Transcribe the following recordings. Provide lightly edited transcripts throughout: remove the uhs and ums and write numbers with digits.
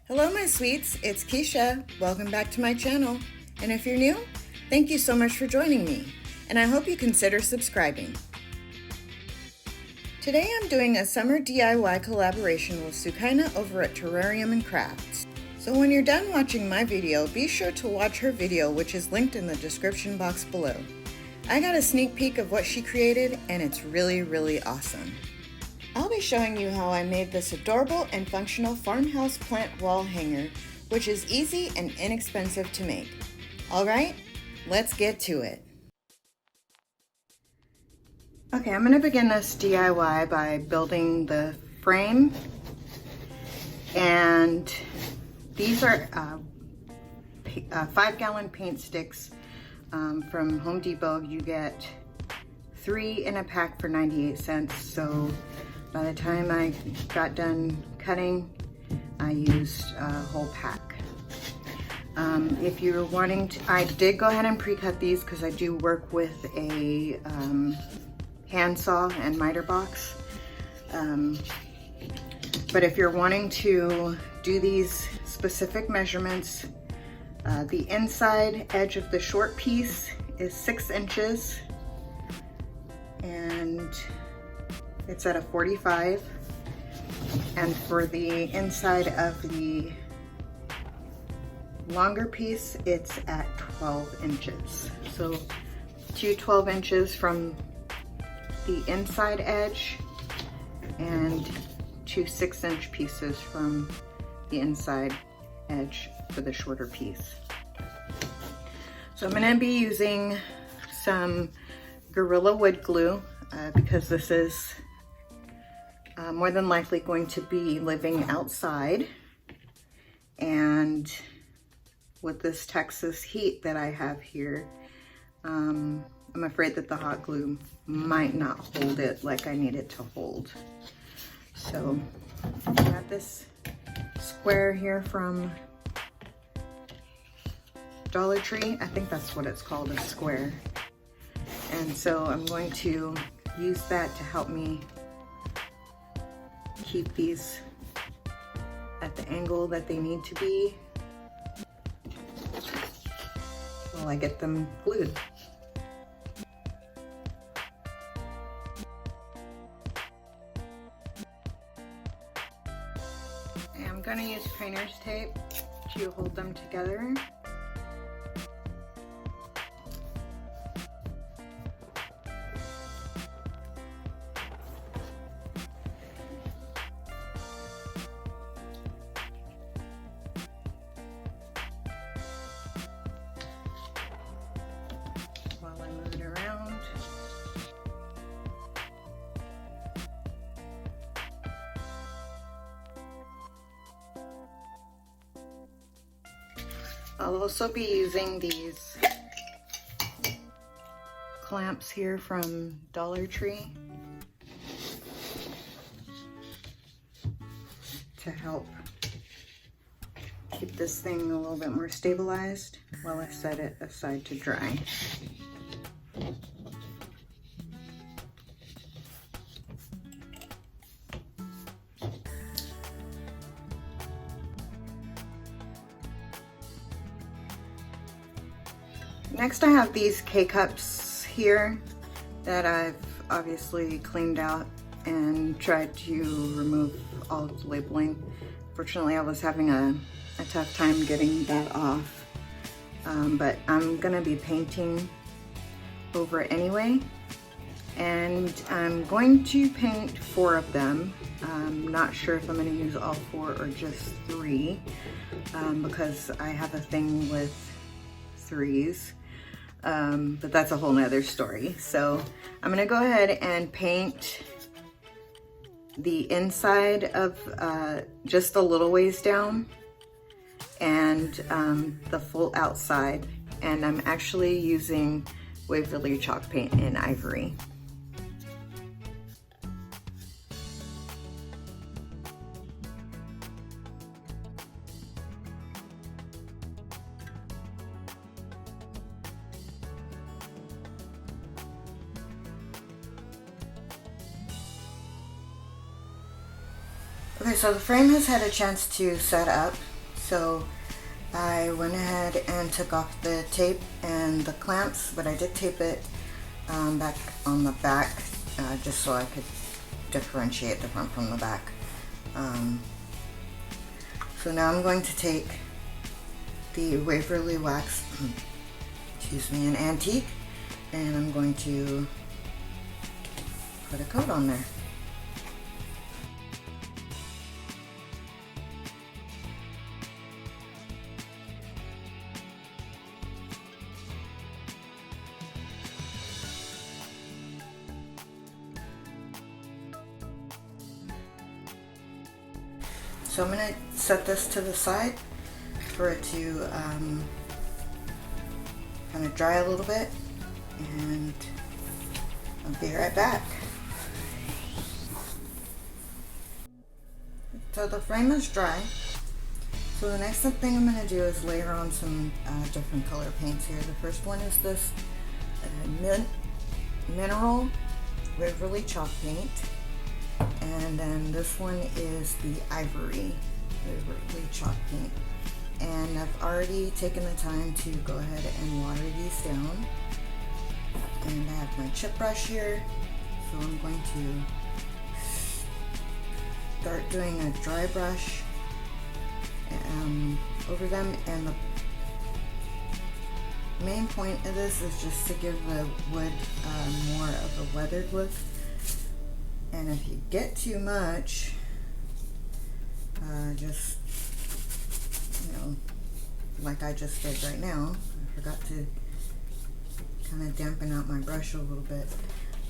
Hello my sweets, it's Keisha. Welcome back to my channel. And if you're new, thank you so much for joining me. And I hope you consider subscribing. Today I'm doing a summer DIY collaboration with Sukainah over at Terrarium and Crafts. So when you're done watching my video, be sure to watch her video, which is linked in the description box below. I got a sneak peek of what she created and it's really awesome. I'll be showing you how I made this adorable and functional farmhouse plant wall hanger, which is easy and inexpensive to make. Alright, let's get to it. Okay, I'm going to begin this DIY by building the frame, and these are 5-gallon paint sticks from Home Depot. You get 3 in a pack for 98 cents, so by the time I got done cutting, I used a whole pack. If you're wanting to, I did go ahead and pre-cut these because I do work with a handsaw and miter box. But if you're wanting to do these specific measurements, the inside edge of the short piece is 6 inches and it's at a 45, and for the inside of the longer piece, it's at 12 inches. So 2 12 inches from the inside edge and 2 6-inch pieces from the inside edge for the shorter piece. So I'm going to be using some Gorilla Wood Glue because this is more than likely going to be living outside, and with this Texas heat that I have here, I'm afraid that the hot glue might not hold it like I need it to hold. So I got this square here from Dollar Tree. I think that's what it's called, a square. And so I'm going to use that to help me keep these at the angle that they need to be while I get them glued. And I'm going to use painter's tape to hold them together. I'll also be using these clamps here from Dollar Tree to help keep this thing a little bit more stabilized while I set it aside to dry. Next I have these K-cups here that I've obviously cleaned out and tried to remove all of the labeling. Fortunately, I was having a tough time getting that off, but I'm gonna be painting over it anyway, and I'm going to paint 4 of them. I'm not sure if I'm gonna use all 4 or just 3, because I have a thing with 3s. But that's a whole nother story. So I'm gonna go ahead and paint the inside of just a little ways down and the full outside, and I'm actually using Waverly chalk paint in Ivory. Okay, so the frame has had a chance to set up, So I went ahead and took off the tape and the clamps, but I did tape it back on the back just so I could differentiate the front from the back. So now I'm going to take the Waverly wax, excuse me, an antique, and I'm going to put a coat on there. So I'm going to set this to the side for it to kind of dry a little bit, and I'll be right back. So the frame is dry. So the next thing I'm going to do is layer on some different color paints here. The first one is this mineral Waverly chalk paint. And then this one is the Ivory Waverly chalk paint. And I've already taken the time to go ahead and water these down. And I have my chip brush here. So I'm going to start doing a dry brush over them. And the main point of this is just to give the wood more of a weathered look. And if you get too much, just, you know, like I just did right now, I forgot to kind of dampen out my brush a little bit.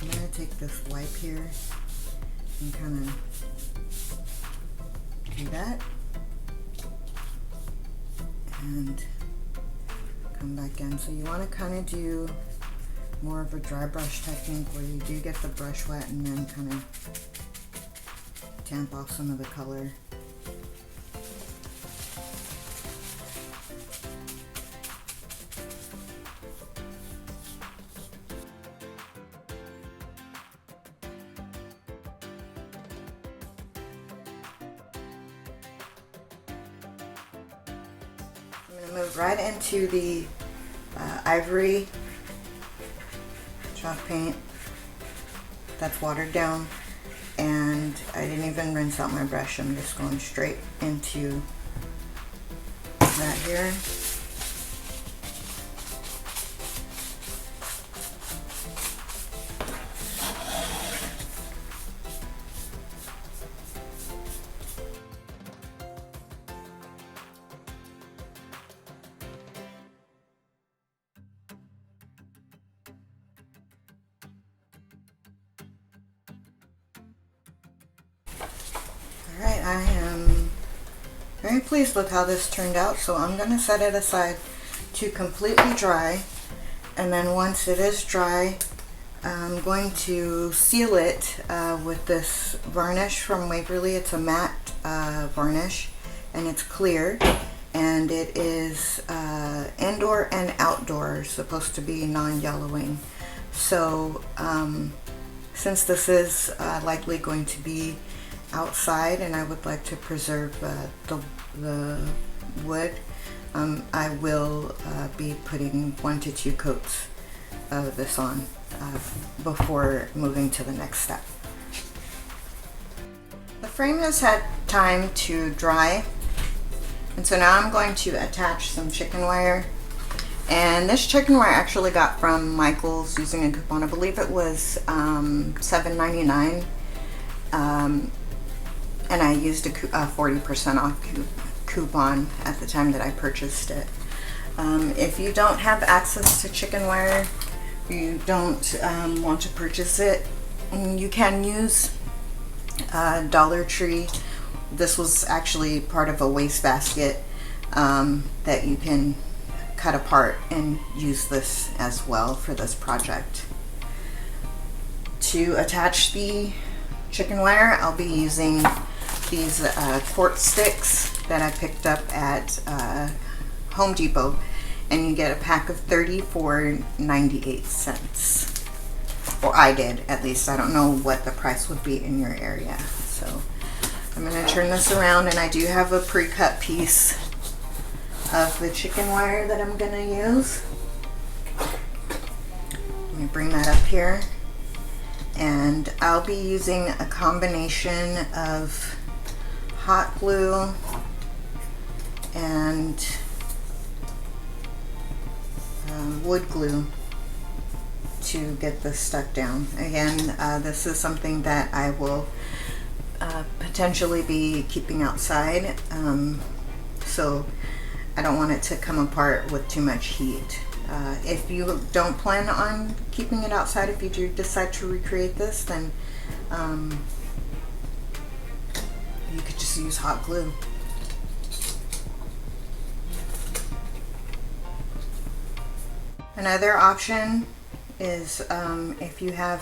I'm going to take this wipe here and kind of do that. And come back in. So you want to kind of do more of a dry brush technique where you do get the brush wet and then kind of tamp off some of the color. I'm going to move right into the Ivory chalk paint that's watered down, and I didn't even rinse out my brush. I'm just going straight into that here. Alright, I am very pleased with how this turned out, so I'm going to set it aside to completely dry, and then once it is dry, I'm going to seal it with this varnish from Waverly. It's a matte varnish, and it's clear, and it is indoor and outdoor, supposed to be non-yellowing. So since this is likely going to be outside and I would like to preserve the wood, I will be putting 1 to 2 coats of this on before moving to the next step. The frame has had time to dry, and so now I'm going to attach some chicken wire. And this chicken wire I actually got from Michael's using a coupon. I believe it was $7.99. And I used a 40% off coupon at the time that I purchased it. If you don't have access to chicken wire, you don't want to purchase it, you can use Dollar Tree. This was actually part of a wastebasket that you can cut apart and use this as well for this project. To attach the chicken wire, I'll be using these Quart sticks that I picked up at Home Depot, and you get a pack of 30 for 98 cents. Or I did, at least. I don't know what the price would be in your area. So I'm going to turn this around, and I do have a pre-cut piece of the chicken wire that I'm gonna use. Let me bring that up here. And I'll be using a combination of hot glue and wood glue to get this stuck down. Again, this is something that I will potentially be keeping outside, so I don't want it to come apart with too much heat. If you don't plan on keeping it outside, if you do decide to recreate this, then you could just use hot glue. Another option is if you have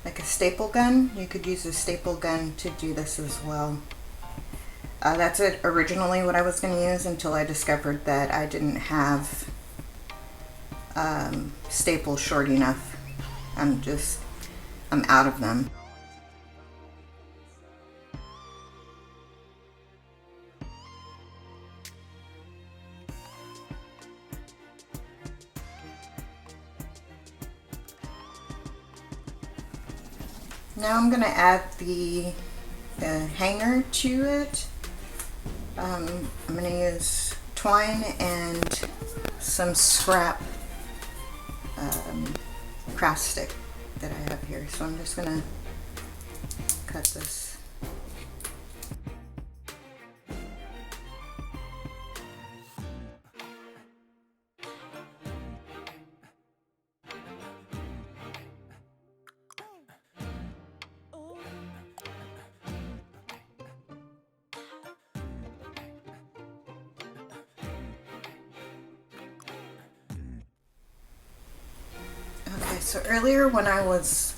like a staple gun, you could use a staple gun to do this as well. That's originally what I was going to use until I discovered that I didn't have staples short enough. I'm out of them. Now I'm going to add the hanger to it. I'm going to use twine and some scrap craft stick that I have here. So I'm just going to cut this. Okay, so earlier when I was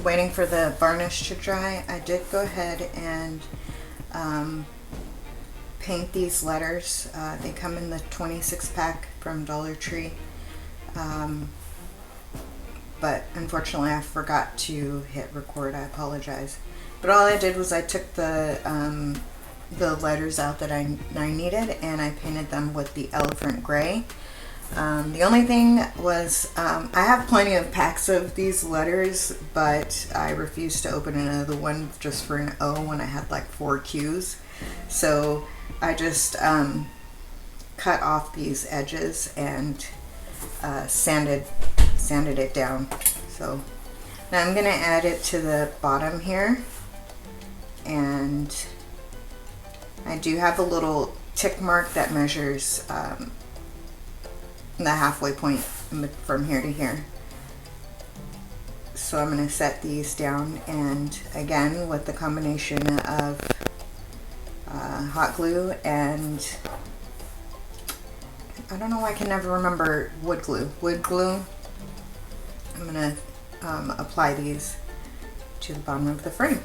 waiting for the varnish to dry, I did go ahead and paint these letters. They come in the 26 pack from Dollar Tree, but unfortunately I forgot to hit record. I apologize. But all I did was I took the letters out that I needed, and I painted them with the elephant gray. The only thing was I have plenty of packs of these letters, but I refused to open another one just for an O when I had like 4 Qs. So I just cut off these edges and sanded it down. So now I'm going to add it to the bottom here, and I do have a little tick mark that measures the halfway point from here to here. So I'm going to set these down, and again with the combination of hot glue and I don't know why I can never remember wood glue. I'm going to apply these to the bottom of the frame.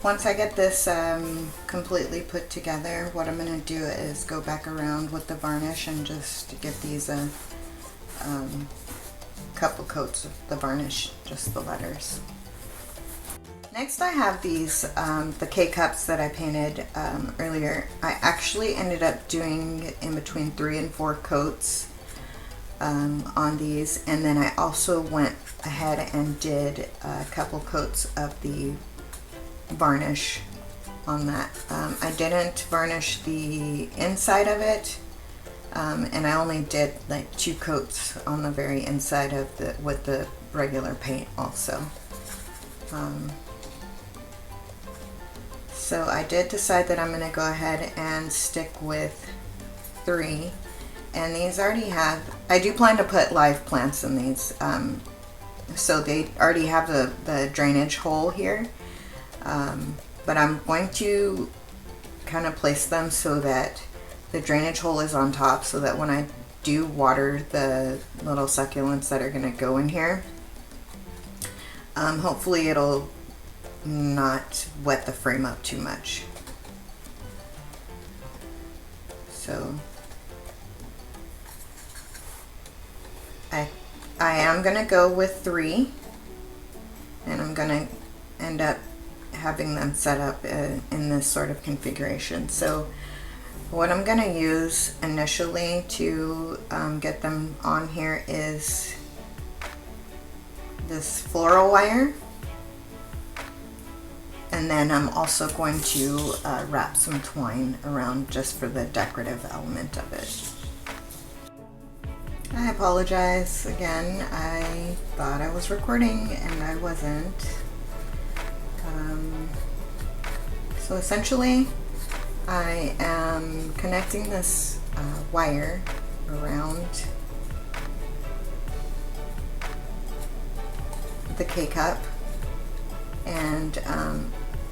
Once I get this completely put together, what I'm going to do is go back around with the varnish and just give these a couple coats of the varnish, just the letters. Next I have these, the K-cups that I painted earlier. I actually ended up doing in between 3 and 4 coats on these, and then I also went ahead and did a couple coats of the varnish on that. I didn't varnish the inside of it, and I only did like 2 coats on the very inside of the with the regular paint also. So I did decide that I'm going to go ahead and stick with 3, and these already have, I do plan to put live plants in these, so they already have the drainage hole here. But I'm going to kind of place them so that the drainage hole is on top, so that when I do water the little succulents that are going to go in here, hopefully it'll not wet the frame up too much. So I am gonna go with 3, and I'm gonna end up having them set up in this sort of configuration. So what I'm gonna use initially to get them on here is this floral wire, and then I'm also going to wrap some twine around just for the decorative element of it. I apologize again, I thought I was recording and I wasn't. So essentially I am connecting this wire around the K-cup, and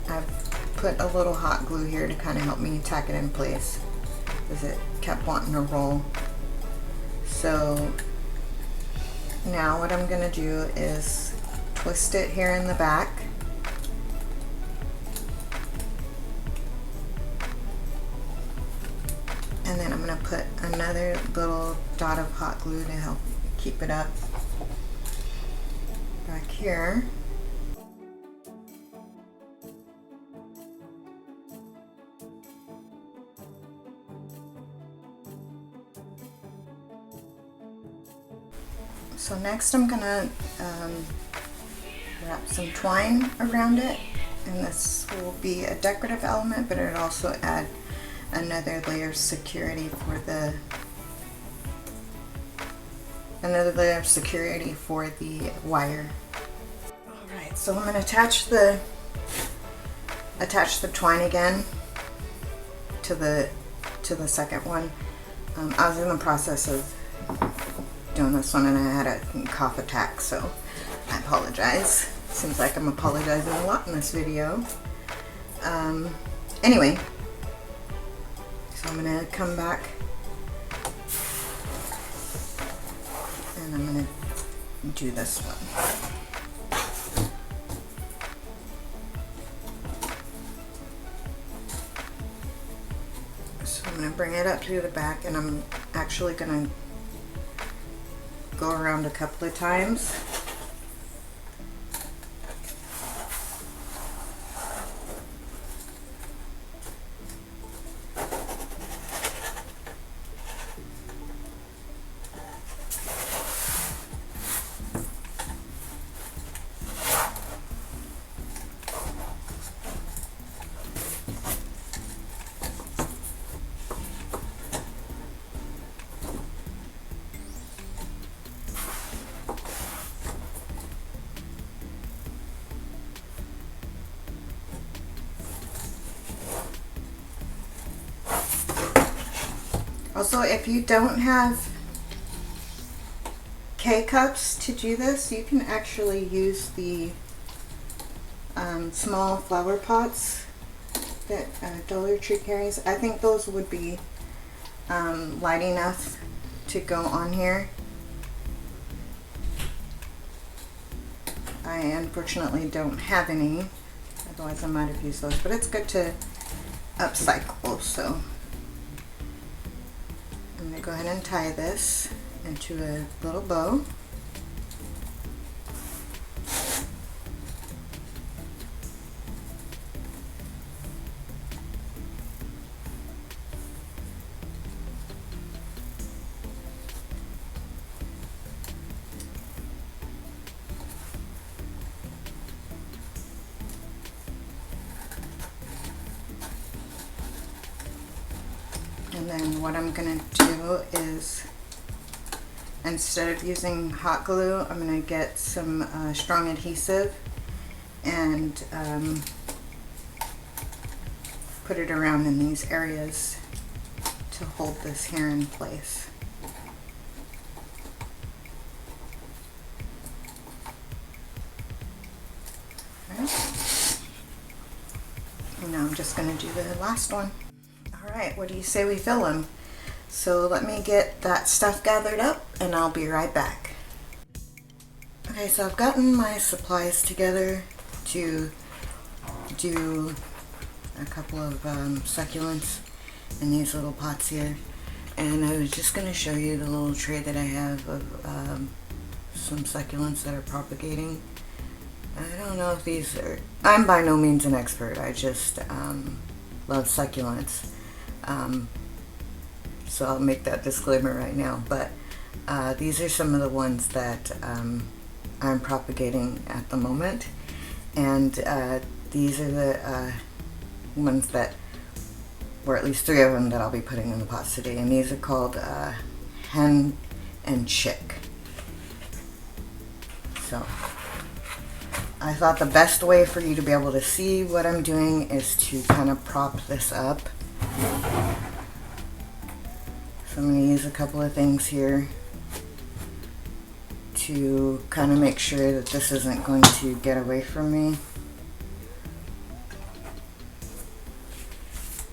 I've put a little hot glue here to kind of help me tack it in place because it kept wanting to roll. So now what I'm going to do is twist it here in the back, and then I'm going to put another little dot of hot glue to help keep it up back here. So next I'm gonna wrap some twine around it, and this will be a decorative element, but it'll also add another layer of security for the wire. Alright, so I'm gonna attach the twine again to the second one. I was in the process of doing this one and I had a cough attack, so I apologize. Seems like I'm apologizing a lot in this video. Anyway, so I'm gonna come back and I'm gonna do this one. So I'm gonna bring it up to the back, and I'm actually gonna go around a couple of times. Also, if you don't have K-cups to do this, you can actually use the small flower pots that Dollar Tree carries. I think those would be light enough to go on here. I unfortunately don't have any, otherwise I might have used those, but it's good to upcycle. So I'm going to go ahead and tie this into a little bow. And then what I'm going to do is, instead of using hot glue, I'm going to get some strong adhesive and put it around in these areas to hold this hair in place. Okay. And now I'm just going to do the last one. Alright, what do you say we fill them? So let me get that stuff gathered up and I'll be right back. Okay, so I've gotten my supplies together to do a couple of succulents in these little pots here. And I was just going to show you the little tray that I have of some succulents that are propagating. I don't know if these are, I'm by no means an expert, I just love succulents. So I'll make that disclaimer right now, but these are some of the ones that I'm propagating at the moment, and these are the ones that, or at least 3 of them that I'll be putting in the pots today, and these are called hen and chick. So I thought the best way for you to be able to see what I'm doing is to kind of prop this up. So I'm going to use a couple of things here to kind of make sure that this isn't going to get away from me.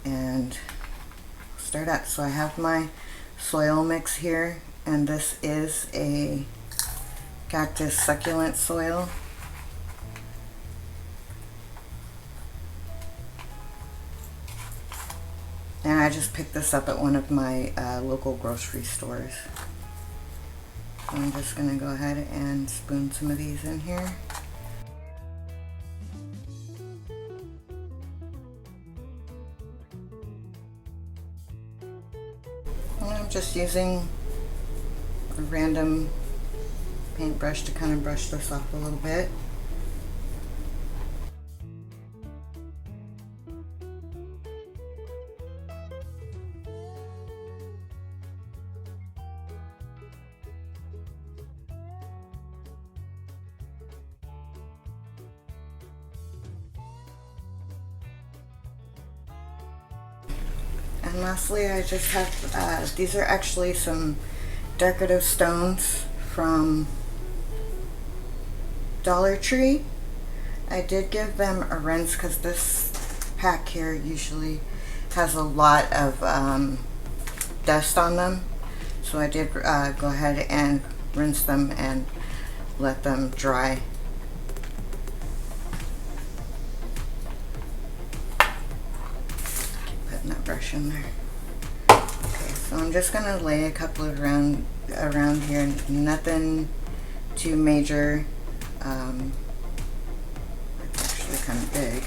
And start out. So I have my soil mix here, and this is a cactus succulent soil. And I just picked this up at one of my local grocery stores. So I'm just going to go ahead and spoon some of these in here. And I'm just using a random paintbrush to kind of brush this off a little bit. And lastly, I just have, these are actually some decorative stones from Dollar Tree. I did give them a rinse because this pack here usually has a lot of dust on them. So I did go ahead and rinse them and let them dry. That brush in there. Okay, so I'm just gonna lay a couple of around here, nothing too major. It's actually kind of big.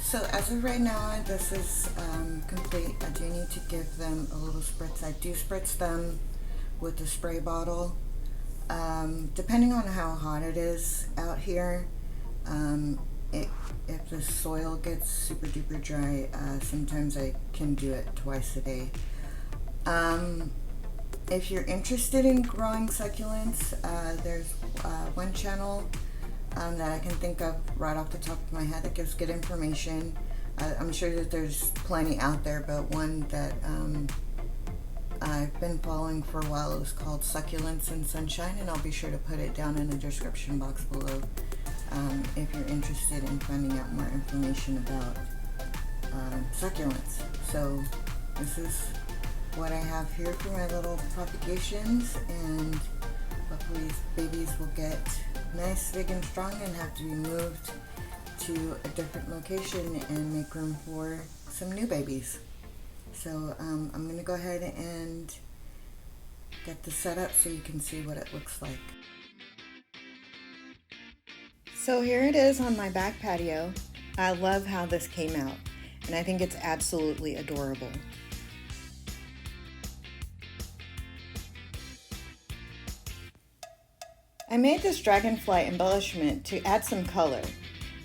So as of right now, this is complete. I do need to give them a little spritz. I do spritz them with a spray bottle. Depending on how hot it is out here, if the soil gets super duper dry, sometimes I can do it twice a day. If you're interested in growing succulents, there's one channel that I can think of right off the top of my head that gives good information. I'm sure that there's plenty out there, but one that I've been following for a while is called Succulents and Sunshine, and I'll be sure to put it down in the description box below if you're interested in finding out more information about succulents. So this is what I have here for my little propagations, and hopefully these babies will get nice, big, and strong and have to be moved to a different location and make room for some new babies. So I'm going to go ahead and get this set up so you can see what it looks like. So here it is on my back patio. I love how this came out, and I think it's absolutely adorable. I made this dragonfly embellishment to add some color,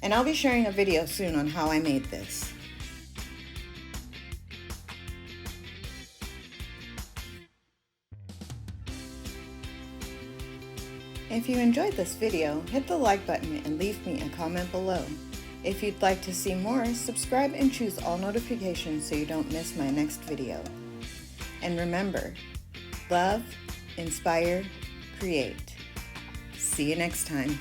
and I'll be sharing a video soon on how I made this. If you enjoyed this video, hit the like button and leave me a comment below. If you'd like to see more, subscribe and choose all notifications so you don't miss my next video. And remember, love, inspire, create. See you next time.